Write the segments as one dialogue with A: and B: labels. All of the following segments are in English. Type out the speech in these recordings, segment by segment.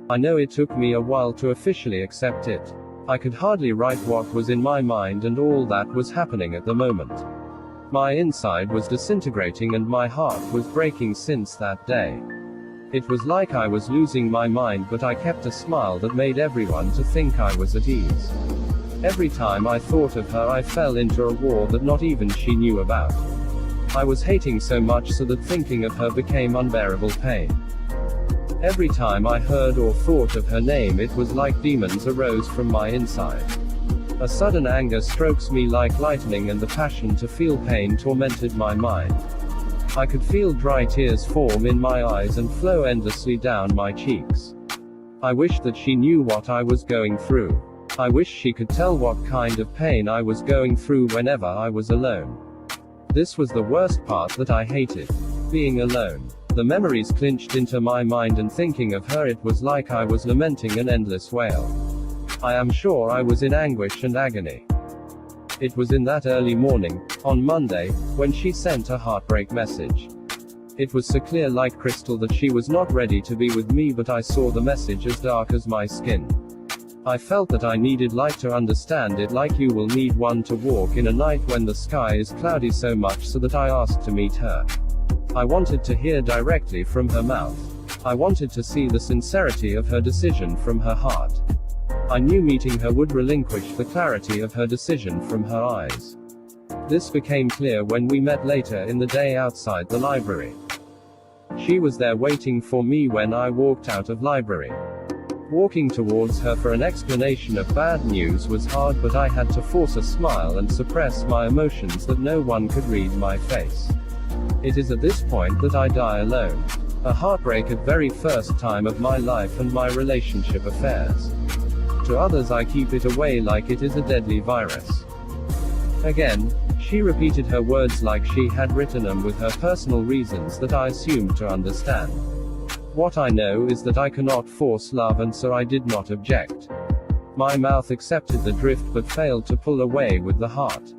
A: I know it took me a while to officially accept it. I could hardly write what was in my mind and all that was happening at the moment. My inside was disintegrating and my heart was breaking since that day. It was like I was losing my mind, but I kept a smile that made everyone to think I was at ease. Every time I thought of her, I fell into a war that not even she knew about. I was hating so much so that thinking of her became unbearable pain. Every time I heard or thought of her name, it was like demons arose from my inside. A sudden anger strokes me like lightning, and the passion to feel pain tormented my mind. I could feel dry tears form in my eyes and flow endlessly down my cheeks. I wished that she knew what I was going through. I wished she could tell what kind of pain I was going through whenever I was alone. This was the worst part that I hated. Being alone. The memories clinched into my mind, and thinking of her, it was like I was lamenting an endless wail. I am sure I was in anguish and agony. It was in that early morning, on Monday, when she sent a heartbreak message. It was so clear like crystal that she was not ready to be with me, but I saw the message as dark as my skin. I felt that I needed light to understand it, like you will need one to walk in a night when the sky is cloudy, so much so that I asked to meet her. I wanted to hear directly from her mouth. I wanted to see the sincerity of her decision from her heart. I knew meeting her would relinquish the clarity of her decision from her eyes. This became clear when we met later in the day outside the library. She was there waiting for me when I walked out of library. Walking towards her for an explanation of bad news was hard, but I had to force a smile and suppress my emotions that no one could read my face. It is at this point that I die alone. A heartbreak at very first time of my life and my relationship affairs. To others I keep it away like it is a deadly virus. Again, she repeated her words like she had written them with her personal reasons that I assumed to understand. What I know is that I cannot force love, and so I did not object. My mouth accepted the drift but failed to pull away with the heart.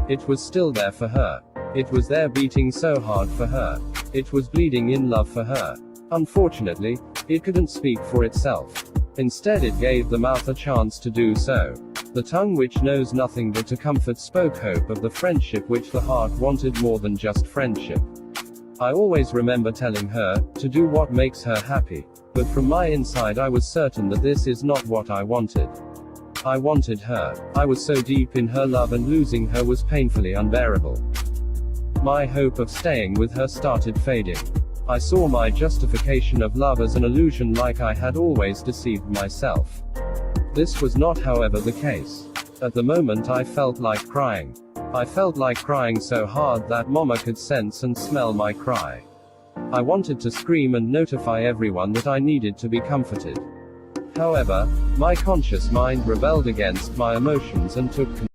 A: It was still there for her. It was there beating so hard for her. It was bleeding in love for her. Unfortunately, it couldn't speak for itself. Instead, it gave the mouth a chance to do so. The tongue, which knows nothing but to comfort, spoke hope of the friendship which the heart wanted more than just friendship. I always remember telling her to do what makes her happy, but from my inside I was certain that this is not what I wanted. I wanted her. I was so deep in her love, and losing her was painfully unbearable. My hope of staying with her started fading. I saw my justification of love as an illusion, like I had always deceived myself. This was not, however, the case. At the moment I felt like crying. I felt like crying so hard that Mama could sense and smell my cry. I wanted to scream and notify everyone that I needed to be comforted. However, my conscious mind rebelled against my emotions and took control.